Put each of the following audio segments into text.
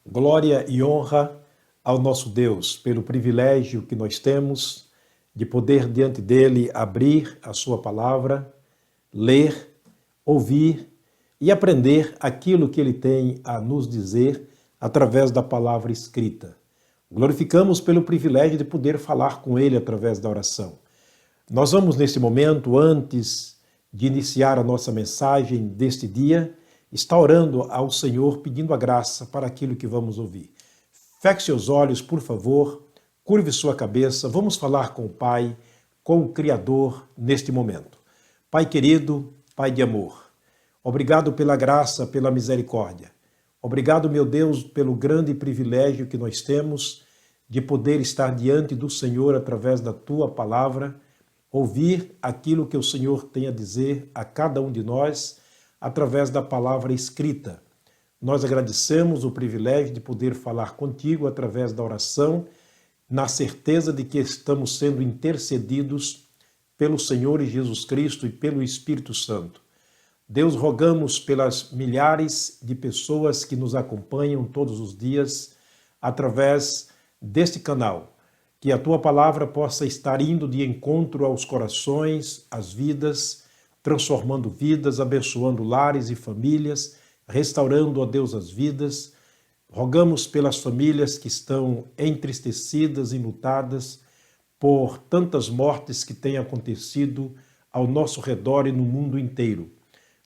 Glória e honra ao nosso Deus pelo privilégio que nós temos de poder diante dele abrir a sua palavra, ler, ouvir e aprender aquilo que ele tem a nos dizer através da palavra escrita. Glorificamos pelo privilégio de poder falar com ele através da oração. Nós vamos nesse momento, antes de iniciar a nossa mensagem deste dia, estar orando ao Senhor, pedindo a graça para aquilo que vamos ouvir. Feche seus olhos, por favor, curve sua cabeça, vamos falar com o Pai, com o Criador neste momento. Pai querido, Pai de amor, obrigado pela graça, pela misericórdia. Obrigado, meu Deus, pelo grande privilégio que nós temos de poder estar diante do Senhor através da Tua palavra, ouvir aquilo que o Senhor tem a dizer a cada um de nós através da palavra escrita. Nós agradecemos o privilégio de poder falar contigo através da oração, na certeza de que estamos sendo intercedidos pelo Senhor Jesus Cristo e pelo Espírito Santo. Deus, rogamos pelas milhares de pessoas que nos acompanham todos os dias através deste canal, que a Tua palavra possa estar indo de encontro aos corações, às vidas, transformando vidas, abençoando lares e famílias, restaurando, ó Deus, as vidas. Rogamos pelas famílias que estão entristecidas e lutadas por tantas mortes que têm acontecido ao nosso redor e no mundo inteiro.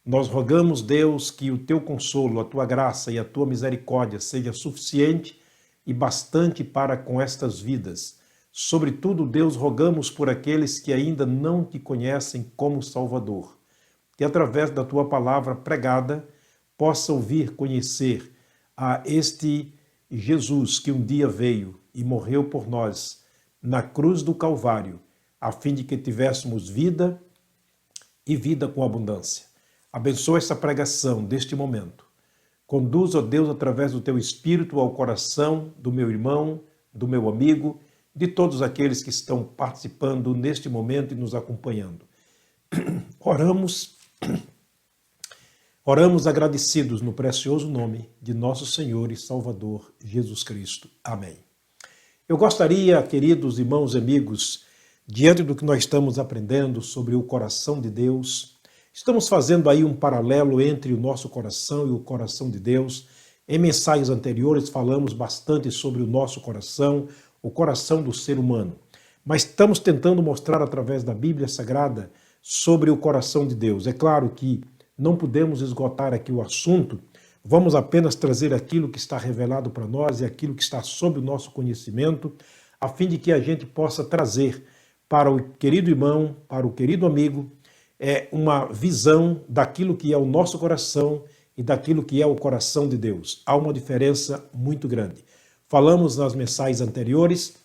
Nós rogamos, Deus, que o Teu consolo, a Tua graça e a Tua misericórdia seja suficiente e bastante para com estas vidas. Sobretudo, Deus, rogamos por aqueles que ainda não Te conhecem como Salvador, que através da Tua palavra pregada possa ouvir, conhecer a este Jesus que um dia veio e morreu por nós na cruz do Calvário, a fim de que tivéssemos vida e vida com abundância. Abençoa essa pregação deste momento. Conduz, ó Deus, através do Teu Espírito ao coração do meu irmão, do meu amigo, de todos aqueles que estão participando neste momento e nos acompanhando. Oramos agradecidos no precioso nome de nosso Senhor e Salvador Jesus Cristo. Amém. Eu gostaria, queridos irmãos e amigos, diante do que nós estamos aprendendo sobre o coração de Deus, estamos fazendo aí um paralelo entre o nosso coração e o coração de Deus. Em mensagens anteriores falamos bastante sobre o nosso coração, o coração do ser humano. Mas estamos tentando mostrar através da Bíblia Sagrada sobre o coração de Deus. É claro que não podemos esgotar aqui o assunto, vamos apenas trazer aquilo que está revelado para nós e aquilo que está sob o nosso conhecimento, a fim de que a gente possa trazer para o querido irmão, para o querido amigo, uma visão daquilo que é o nosso coração e daquilo que é o coração de Deus. Há uma diferença muito grande. Falamos nas mensagens anteriores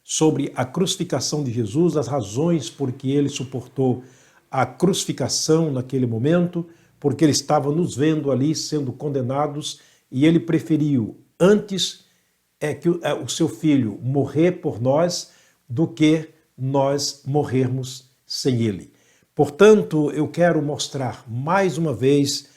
sobre a crucificação de Jesus, as razões por que ele suportou a crucificação naquele momento, porque ele estava nos vendo ali sendo condenados e ele preferiu antes que o seu filho morrer por nós do que nós morrermos sem ele. Portanto, eu quero mostrar mais uma vez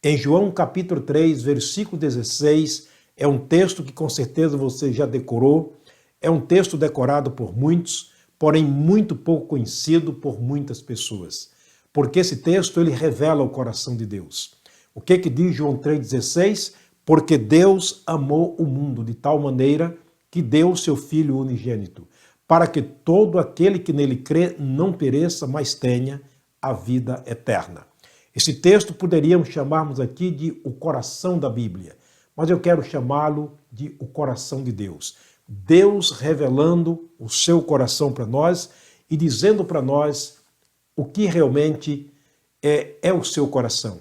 em João capítulo 3, versículo 16, é um texto que com certeza você já decorou, é um texto decorado por muitos, porém muito pouco conhecido por muitas pessoas. Porque esse texto ele revela o coração de Deus. O que diz João 3,16? Porque Deus amou o mundo de tal maneira que deu o seu Filho unigênito, para que todo aquele que nele crê não pereça, mas tenha a vida eterna. Esse texto poderíamos chamarmos aqui de o coração da Bíblia, mas eu quero chamá-lo de o coração de Deus. Deus revelando o seu coração para nós e dizendo para nós o que realmente é o seu coração.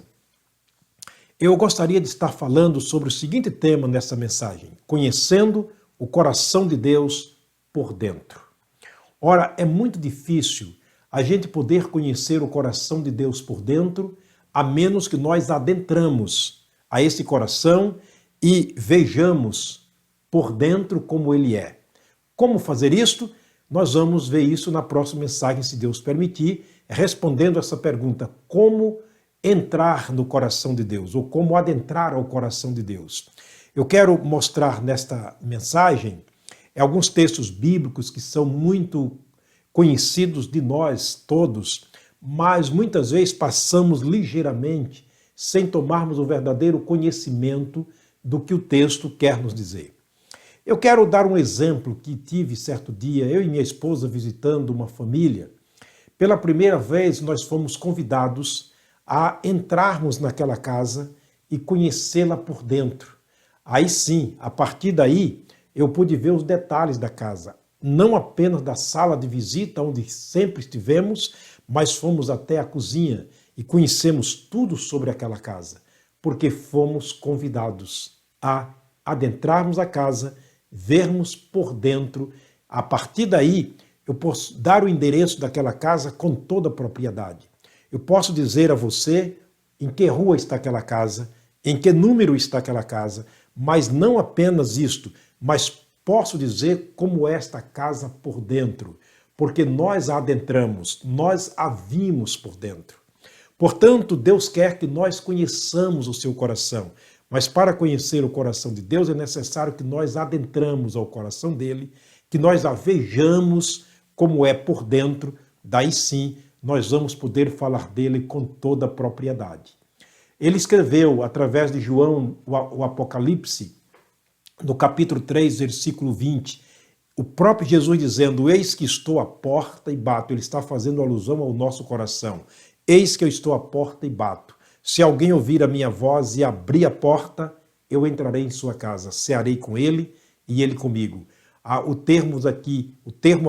Eu gostaria de estar falando sobre o seguinte tema nessa mensagem: conhecendo o coração de Deus por dentro. Ora, é muito difícil a gente poder conhecer o coração de Deus por dentro, a menos que nós adentramos a esse coração e vejamos por dentro como ele é. Como fazer isto? Nós vamos ver isso na próxima mensagem, se Deus permitir, respondendo essa pergunta: como entrar no coração de Deus, ou como adentrar ao coração de Deus. Eu quero mostrar nesta mensagem alguns textos bíblicos que são muito conhecidos de nós todos, mas muitas vezes passamos ligeiramente sem tomarmos o verdadeiro conhecimento do que o texto quer nos dizer. Eu quero dar um exemplo que tive certo dia, eu e minha esposa visitando uma família. Pela primeira vez nós fomos convidados a entrarmos naquela casa e conhecê-la por dentro. Aí sim, a partir daí, eu pude ver os detalhes da casa. Não apenas da sala de visita, onde sempre estivemos, mas fomos até a cozinha e conhecemos tudo sobre aquela casa, porque fomos convidados a adentrarmos a casa, vermos por dentro. A partir daí, eu posso dar o endereço daquela casa com toda a propriedade. Eu posso dizer a você em que rua está aquela casa, em que número está aquela casa, mas não apenas isto, mas posso dizer como é esta casa por dentro, porque nós a adentramos, nós a vimos por dentro. Portanto, Deus quer que nós conheçamos o seu coração, mas para conhecer o coração de Deus é necessário que nós adentramos ao coração dele, que nós a vejamos como é por dentro, daí sim nós vamos poder falar dele com toda a propriedade. Ele escreveu, através de João, o Apocalipse, no capítulo 3, versículo 20, o próprio Jesus dizendo, eis que estou à porta e bato. Ele está fazendo alusão ao nosso coração. Eis que eu estou à porta e bato. Se alguém ouvir a minha voz e abrir a porta, eu entrarei em sua casa, cearei com ele e ele comigo. O termo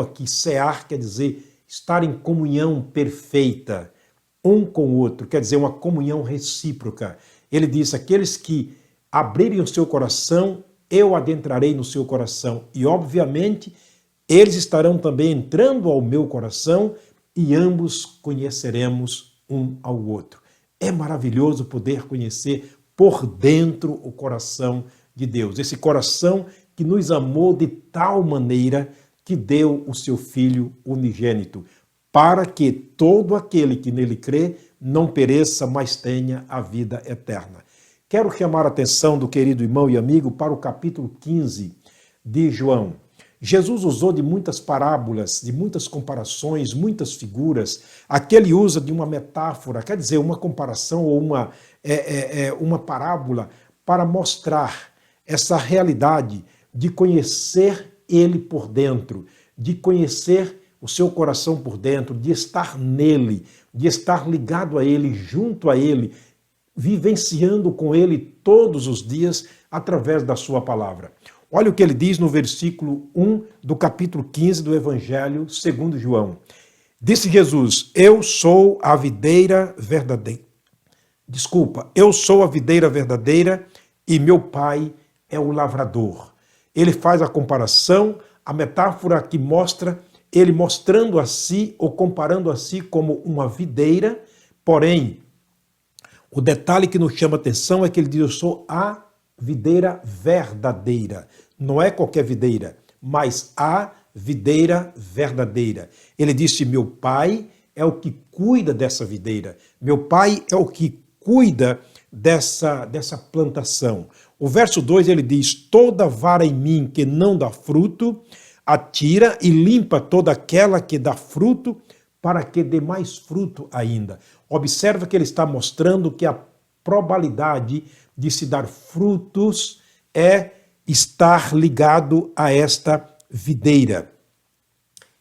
aqui, cear, quer dizer estar em comunhão perfeita, um com o outro, quer dizer uma comunhão recíproca. Ele diz, aqueles que abrirem o seu coração, eu adentrarei no seu coração. E, obviamente, eles estarão também entrando ao meu coração e ambos conheceremos um ao outro. É maravilhoso poder conhecer por dentro o coração de Deus. Esse coração que nos amou de tal maneira que deu o seu Filho unigênito, para que todo aquele que nele crê não pereça, mas tenha a vida eterna. Quero chamar a atenção do querido irmão e amigo para o capítulo 15 de João. Jesus usou de muitas parábolas, de muitas comparações, muitas figuras. Aqui ele usa de uma metáfora, quer dizer, uma comparação ou uma parábola para mostrar essa realidade de conhecer ele por dentro, de conhecer o seu coração por dentro, de estar nele, de estar ligado a ele, junto a ele, vivenciando com ele todos os dias através da sua palavra. Olha o que ele diz no versículo 1 do capítulo 15 do Evangelho segundo João. Disse Jesus, eu sou a videira verdadeira. Eu sou a videira verdadeira e meu pai é o lavrador. Ele faz a comparação, a metáfora que mostra ele mostrando a si ou comparando a si como uma videira, porém, o detalhe que nos chama a atenção é que ele diz, eu sou a videira verdadeira. Não é qualquer videira, mas a videira verdadeira. Ele disse, meu pai é o que cuida dessa videira. Meu pai é o que cuida dessa plantação. O verso 2 ele diz, toda vara em mim que não dá fruto, atira e limpa toda aquela que dá fruto, para que dê mais fruto ainda. Observa que ele está mostrando que a probabilidade de se dar frutos é estar ligado a esta videira,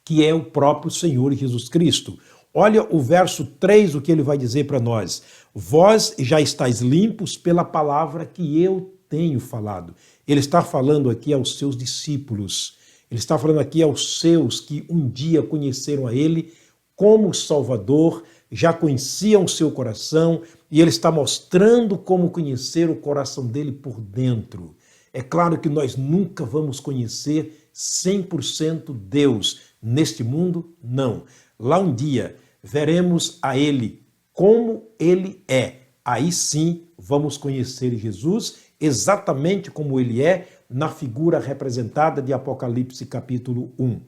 que é o próprio Senhor Jesus Cristo. Olha o verso 3, o que ele vai dizer para nós. Vós já estáis limpos pela palavra que eu tenho falado. Ele está falando aqui aos seus discípulos. Ele está falando aqui aos seus que um dia conheceram a ele como Salvador, já conheciam o seu coração, e ele está mostrando como conhecer o coração dele por dentro. É claro que nós nunca vamos conhecer 100% Deus. Neste mundo, não. Lá um dia veremos a ele como ele é. Aí sim vamos conhecer Jesus exatamente como ele é, na figura representada de Apocalipse capítulo 1.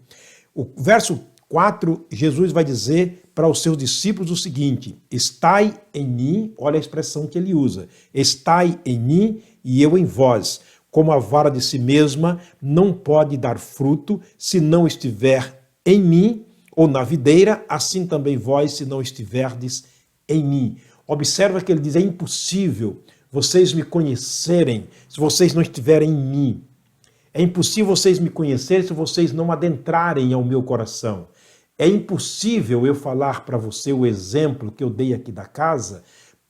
O verso 4, Jesus vai dizer para os seus discípulos o seguinte, estai em mim, olha a expressão que ele usa, estai em mim e eu em vós. como a vara de si mesma não pode dar fruto se não estiver em mim, ou na videira, assim também vós, se não estiverdes em mim. Observa que ele diz, é impossível vocês me conhecerem se vocês não estiverem em mim. É impossível vocês me conhecerem se vocês não adentrarem ao meu coração. É impossível eu falar para você o exemplo que eu dei aqui da casa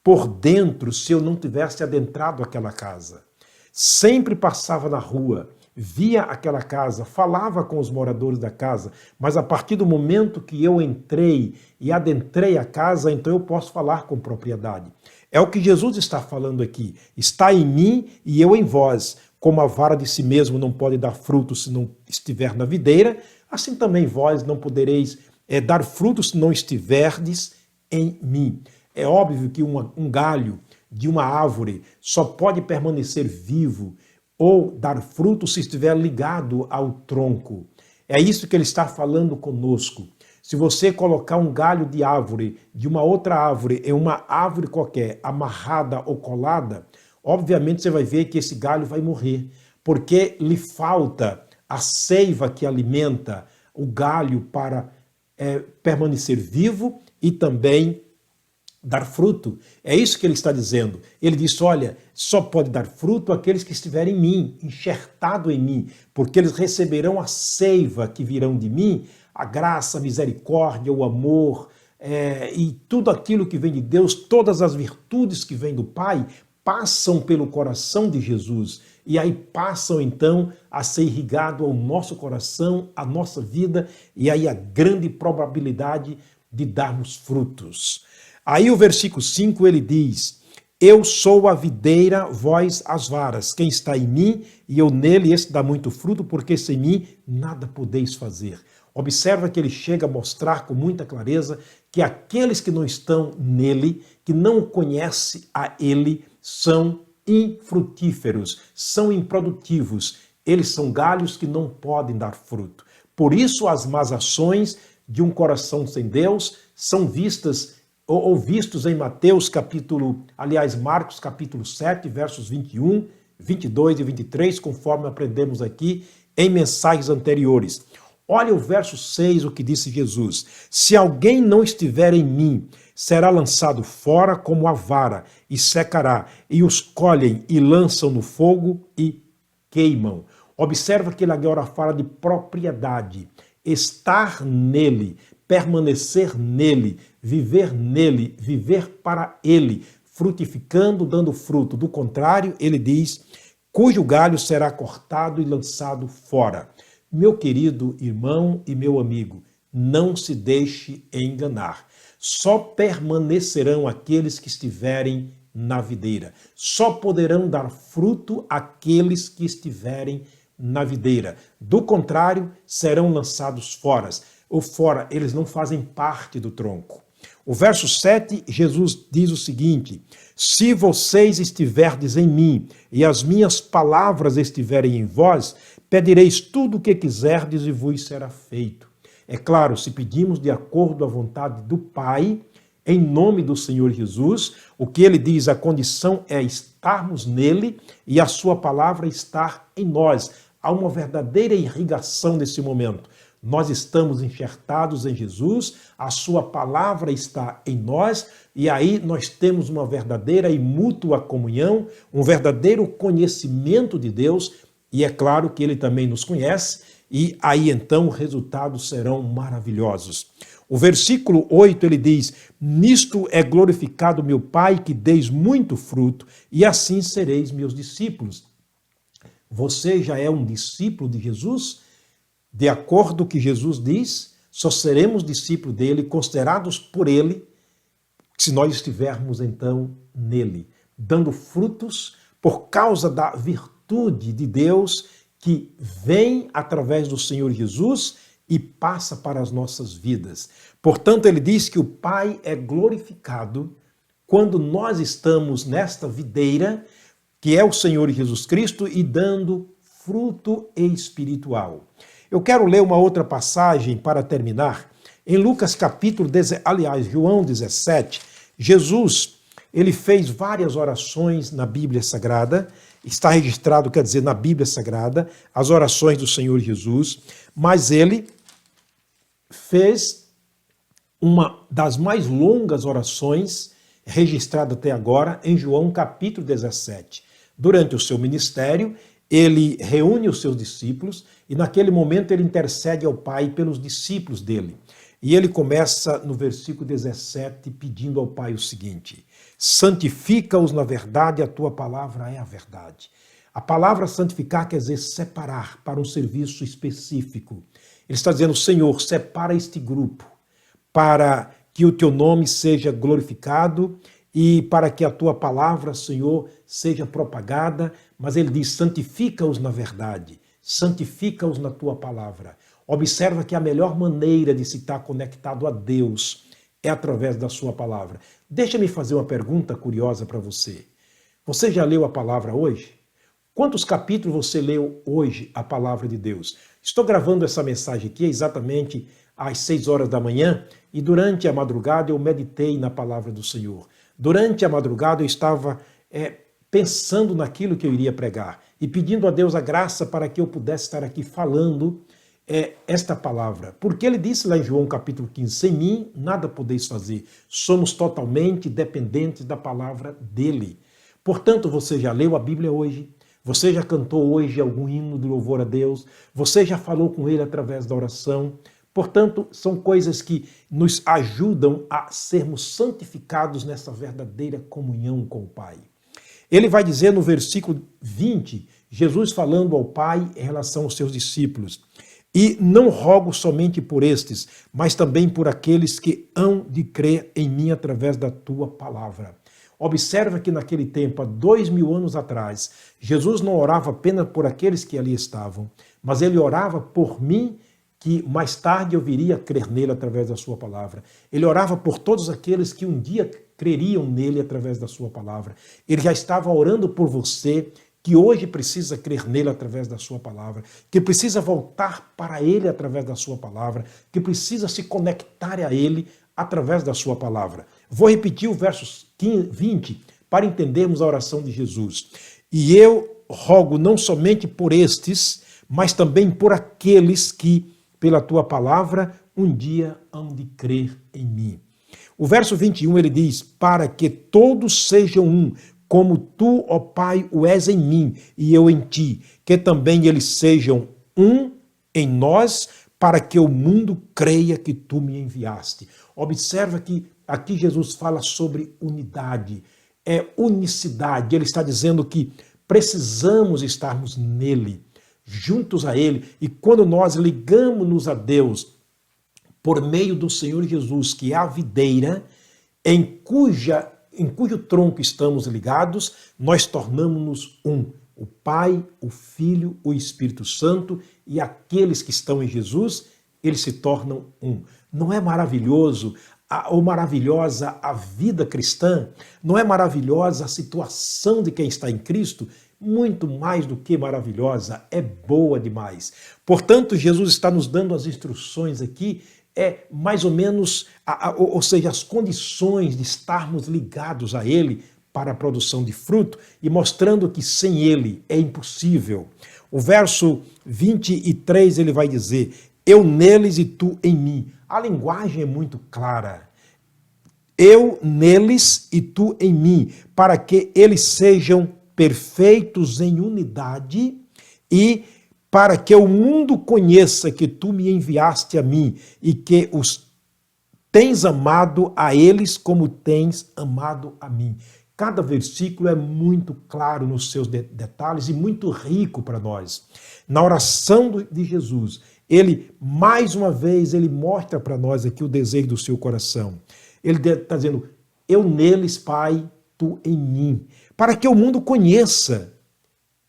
por dentro se eu não tivesse adentrado aquela casa. Sempre passava na rua, via aquela casa, falava com os moradores da casa, mas a partir do momento que eu entrei e adentrei a casa, então eu posso falar com propriedade. É o que Jesus está falando aqui. Está em mim e eu em vós. Como a vara de si mesmo não pode dar fruto se não estiver na videira, assim também vós não podereis dar fruto se não estiverdes em mim. É óbvio que um galho de uma árvore só pode permanecer vivo ou dar fruto se estiver ligado ao tronco. É isso que ele está falando conosco. Se você colocar um galho de árvore, de uma outra árvore, em uma árvore qualquer, amarrada ou colada, obviamente você vai ver que esse galho vai morrer, porque lhe falta a seiva que alimenta o galho para permanecer vivo e também dar fruto. É isso que ele está dizendo. Ele disse, olha, só pode dar fruto aqueles que estiverem em mim, enxertado em mim, porque eles receberão a seiva que virão de mim, a graça, a misericórdia, o amor e tudo aquilo que vem de Deus, todas as virtudes que vêm do Pai, passam pelo coração de Jesus e aí passam então a ser irrigado ao nosso coração, à nossa vida e aí a grande probabilidade de darmos frutos. Aí o versículo 5 ele diz, eu sou a videira, vós as varas, quem está em mim e eu nele, esse dá muito fruto, porque sem mim nada podeis fazer. Observa que ele chega a mostrar com muita clareza que aqueles que não estão nele, que não conhecem a ele, são infrutíferos, são improdutivos. Eles são galhos que não podem dar fruto. Por isso as más ações de um coração sem Deus são vistas ou vistos em Marcos capítulo 7, versos 21, 22 e 23, conforme aprendemos aqui em mensagens anteriores. Olha o verso 6, o que disse Jesus. Se alguém não estiver em mim, será lançado fora como a vara e secará, e os colhem e lançam no fogo e queimam. Observa que ele agora fala de propriedade, estar nele, permanecer nele, viver para ele, frutificando, dando fruto. Do contrário, ele diz, cujo galho será cortado e lançado fora. Meu querido irmão e meu amigo, não se deixe enganar. Só permanecerão aqueles que estiverem na videira. Só poderão dar fruto aqueles que estiverem na videira. Do contrário, serão lançados fora. Ou fora, eles não fazem parte do tronco. O verso 7, Jesus diz o seguinte, se vocês estiverdes em mim e as minhas palavras estiverem em vós, pedireis tudo o que quiserdes e vos será feito. É claro, se pedimos de acordo à vontade do Pai, em nome do Senhor Jesus, o que ele diz, a condição é estarmos nele e a sua palavra estar em nós. Há uma verdadeira irrigação nesse momento. Nós estamos enxertados em Jesus, a sua palavra está em nós, e aí nós temos uma verdadeira e mútua comunhão, um verdadeiro conhecimento de Deus, e é claro que ele também nos conhece, e aí então os resultados serão maravilhosos. O versículo 8 ele diz, nisto é glorificado meu Pai, que deis muito fruto, e assim sereis meus discípulos. Você já é um discípulo de Jesus? De acordo com o que Jesus diz, só seremos discípulos dele, considerados por ele, se nós estivermos então nele, dando frutos por causa da virtude de Deus que vem através do Senhor Jesus e passa para as nossas vidas. Portanto, ele diz que o Pai é glorificado quando nós estamos nesta videira, que é o Senhor Jesus Cristo, e dando fruto espiritual. Eu quero ler uma outra passagem para terminar. Em Lucas capítulo, João 17, Jesus, ele fez várias orações na Bíblia Sagrada está registrado, quer dizer, na Bíblia Sagrada, as orações do Senhor Jesus, mas ele fez uma das mais longas orações registrada até agora em João capítulo 17. Durante o seu ministério, ele reúne os seus discípulos e naquele momento ele intercede ao Pai pelos discípulos dele. E ele começa no versículo 17 pedindo ao Pai o seguinte: santifica-os na verdade, a tua palavra é a verdade. A palavra santificar quer dizer separar para um serviço específico. Ele está dizendo: Senhor, separa este grupo para que o teu nome seja glorificado e para que a tua palavra, Senhor, seja propagada. Mas ele diz: santifica-os na verdade, santifica-os na tua palavra. Observa que a melhor maneira de se estar conectado a Deus é através da sua palavra. Deixa-me fazer uma pergunta curiosa para você. Você já leu a palavra hoje? Quantos capítulos você leu hoje a palavra de Deus? Estou gravando essa mensagem aqui exatamente às 6 horas da manhã e durante a madrugada eu meditei na palavra do Senhor. Durante a madrugada eu estava pensando naquilo que eu iria pregar e pedindo a Deus a graça para que eu pudesse estar aqui falando esta palavra. Porque ele disse lá em João capítulo 15, sem mim nada podeis fazer. Somos totalmente dependentes da palavra dele. Portanto, você já leu a Bíblia hoje? Você já cantou hoje algum hino de louvor a Deus? Você já falou com ele através da oração? Portanto, são coisas que nos ajudam a sermos santificados nessa verdadeira comunhão com o Pai. Ele vai dizer no versículo 20, Jesus falando ao Pai em relação aos seus discípulos: e não rogo somente por estes, mas também por aqueles que hão de crer em mim através da tua palavra. Observa que naquele tempo, há 2000 anos atrás, Jesus não orava apenas por aqueles que ali estavam, mas ele orava por mim, que mais tarde eu viria a crer nele através da sua palavra. Ele orava por todos aqueles que um dia creriam nele através da sua palavra. Ele já estava orando por você, que hoje precisa crer nele através da sua palavra, que precisa voltar para ele através da sua palavra, que precisa se conectar a ele através da sua palavra. Vou repetir o verso 20 para entendermos a oração de Jesus. E eu rogo não somente por estes, mas também por aqueles que, pela tua palavra, um dia hão de crer em mim. O verso 21 ele diz: para que todos sejam um, como tu, ó Pai, o és em mim e eu em ti, que também eles sejam um em nós, para que o mundo creia que tu me enviaste. Observa que aqui Jesus fala sobre unidade, unicidade. Ele está dizendo que precisamos estarmos nele, juntos a ele, e quando nós ligamos-nos a Deus por meio do Senhor Jesus, que é a videira, em cujo tronco estamos ligados, nós tornamos-nos um. O Pai, o Filho, o Espírito Santo e aqueles que estão em Jesus, eles se tornam um. Não é maravilhoso ou maravilhosa a vida cristã? Não é maravilhosa a situação de quem está em Cristo? Muito mais do que maravilhosa, é boa demais. Portanto, Jesus está nos dando as instruções aqui, mais ou menos, ou seja, as condições de estarmos ligados a Ele para a produção de fruto e mostrando que sem Ele é impossível. O verso 23 ele vai dizer: eu neles e tu em mim. A linguagem é muito clara. Eu neles e tu em mim, para que eles sejam perfeitos em unidade e para que o mundo conheça que tu me enviaste a mim e que os tens amado a eles como tens amado a mim. Cada versículo é muito claro nos seus detalhes e muito rico para nós. Na oração de Jesus, ele, mais uma vez, ele mostra para nós aqui o desejo do seu coração. Ele está dizendo: eu neles, Pai, tu em mim, para que o mundo conheça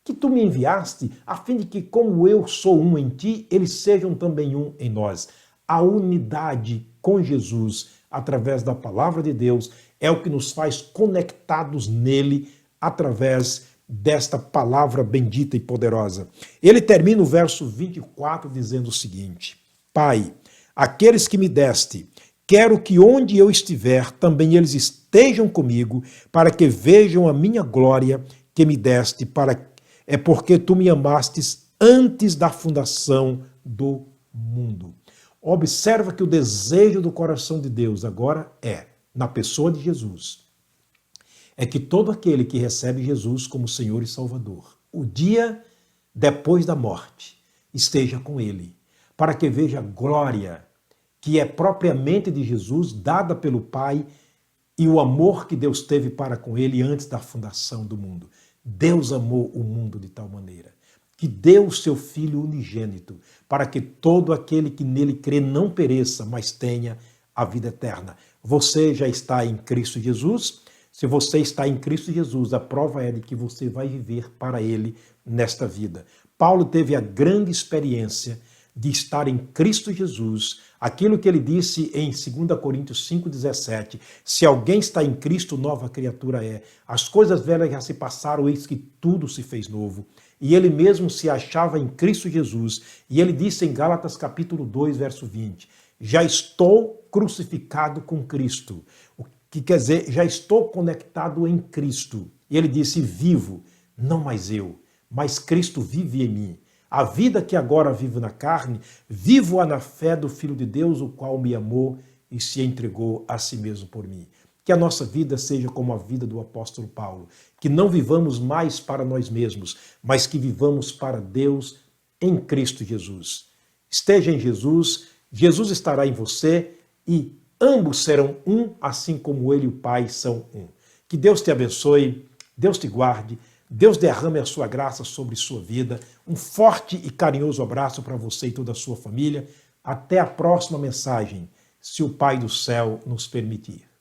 que tu me enviaste, a fim de que, como eu sou um em ti, eles sejam também um em nós. A unidade com Jesus, através da palavra de Deus, é o que nos faz conectados nele, através desta palavra bendita e poderosa. Ele termina o verso 24 dizendo o seguinte: Pai, aqueles que me deste, quero que onde eu estiver, também eles estejam comigo, para que vejam a minha glória, que me deste é porque tu me amastes antes da fundação do mundo. Observa que o desejo do coração de Deus agora na pessoa de Jesus, é que todo aquele que recebe Jesus como Senhor e Salvador, o dia depois da morte, esteja com ele, para que veja a glória que é propriamente de Jesus, dada pelo Pai, e o amor que Deus teve para com ele antes da fundação do mundo. Deus amou o mundo de tal maneira que deu o seu Filho unigênito, para que todo aquele que nele crê não pereça, mas tenha a vida eterna. Você já está em Cristo Jesus? Se você está em Cristo Jesus, a prova é de que você vai viver para Ele nesta vida. Paulo teve a grande experiência de estar em Cristo Jesus, aquilo que ele disse em 2 Coríntios 5,17, se alguém está em Cristo, nova criatura é. As coisas velhas já se passaram, eis que tudo se fez novo. E ele mesmo se achava em Cristo Jesus. E ele disse em Gálatas capítulo 2, verso 20, já estou crucificado com Cristo. O que quer dizer, já estou conectado em Cristo. E ele disse, vivo, não mais eu, mas Cristo vive em mim. A vida que agora vivo na carne, vivo-a na fé do Filho de Deus, o qual me amou e se entregou a si mesmo por mim. Que a nossa vida seja como a vida do apóstolo Paulo, que não vivamos mais para nós mesmos, mas que vivamos para Deus em Cristo Jesus. Esteja em Jesus, Jesus estará em você e ambos serão um, assim como ele e o Pai são um. Que Deus te abençoe, Deus te guarde, Deus derrame a sua graça sobre sua vida. Um forte e carinhoso abraço para você e toda a sua família. Até a próxima mensagem, se o Pai do céu nos permitir.